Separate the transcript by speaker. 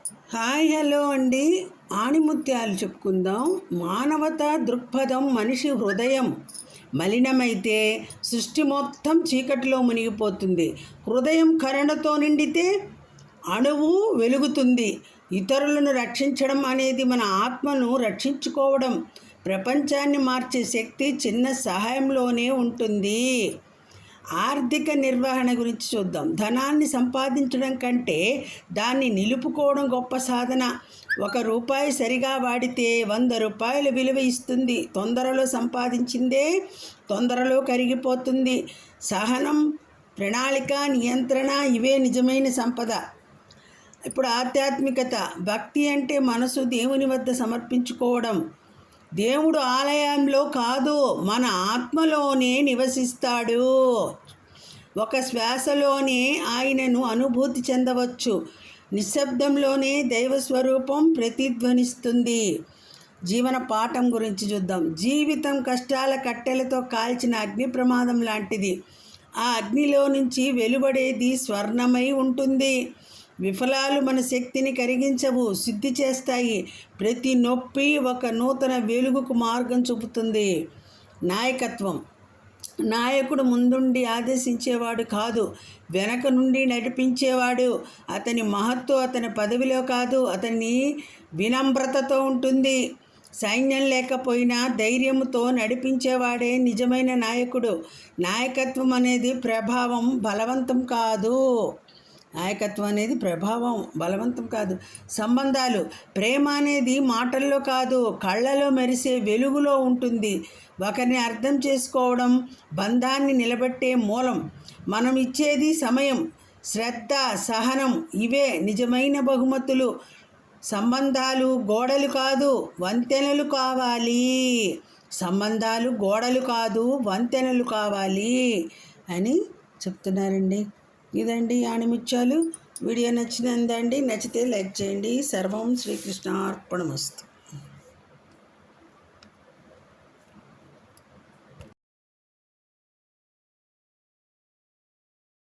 Speaker 1: Hi hello అండి. ఆణిముత్యాలు చెప్పుకుందాం. మానవతా దృక్పథం. మనిషి హృదయం మలినమైతే సృష్టి మొత్తం చీకటిలో మునిగిపోతుంది. హృదయం కరుణతో నిండితే అణువు వెలుగుతుంది. ఇతరులను రక్షించడం అనేది మన ఆత్మను రక్షించుకోవడం. ప్రపంచాన్ని మార్చే శక్తి చిన్న సహాయంలోనే ఉంటుంది. ఆర్థిక నిర్వహణ గురించి చూద్దాం. ధనాన్ని సంపాదించడం కంటే దాన్ని నిలుపుకోవడం గొప్ప సాధన. ₹1 సరిగా వాడితే ₹100 విలువ ఇస్తుంది. తొందరలో సంపాదించిందే తొందరలో కరిగిపోతుంది. సహనం, ప్రణాళిక, నియంత్రణ ఇవే నిజమైన సంపద. ఇప్పుడు ఆధ్యాత్మికత. భక్తి అంటే మనసు దేవుని వద్ద సమర్పించుకోవడం. దేవుడు ఆలయంలో కాదు, మన ఆత్మలోనే నివసిస్తాడు. ఒక శ్వాసలోనే ఆయనను అనుభూతి చెందవచ్చు. నిశ్శబ్దంలోనే దైవస్వరూపం ప్రతిధ్వనిస్తుంది. జీవన పాఠం గురించి చూద్దాం. జీవితం కష్టాల కట్టెలతో కాల్చిన అగ్ని ప్రమాదం లాంటిది. ఆ అగ్నిలో నుంచి వెలువడేది స్వర్ణమై ఉంటుంది. విఫలాలు మన శక్తిని కరిగించవు, శుద్ధి చేస్తాయి. ప్రతి నొప్పి ఒక నూతన వెలుగుకు మార్గం చూపుతుంది. నాయకత్వం. నాయకుడు ముందుండి ఆదేశించేవాడు కాదు, వెనక నుండి నడిపించేవాడు. అతని మహత్వం అతని పదవిలో కాదు, అతని వినమ్రతతో ఉంటుంది. సైన్యం లేకపోయినా ధైర్యంతో నడిపించేవాడే నిజమైన నాయకుడు. నాయకత్వం అనేది ప్రభావం, బలవంతం కాదు. బలవంతం కాదు. సంబంధాలు. ప్రేమ అనేది మాటల్లో కాదు, కళ్ళలో మెరిసే వెలుగులో ఉంటుంది. ఒకరిని అర్థం చేసుకోవడం బంధాన్ని నిలబెట్టే మూలం. మనం ఇచ్చేది సమయం, శ్రద్ధ, సహనం. ఇవే నిజమైన బహుమతులు. సంబంధాలు గోడలు కాదు, వంతెనలు కావాలి. సంబంధాలు గోడలు కాదు, వంతెనలు కావాలి అని చెప్తున్నారండి. ఇదండి ఆణిముత్యాలు. వీడియో నచ్చితే లైక్ చేయండి. సర్వం శ్రీకృష్ణార్పణమస్తు.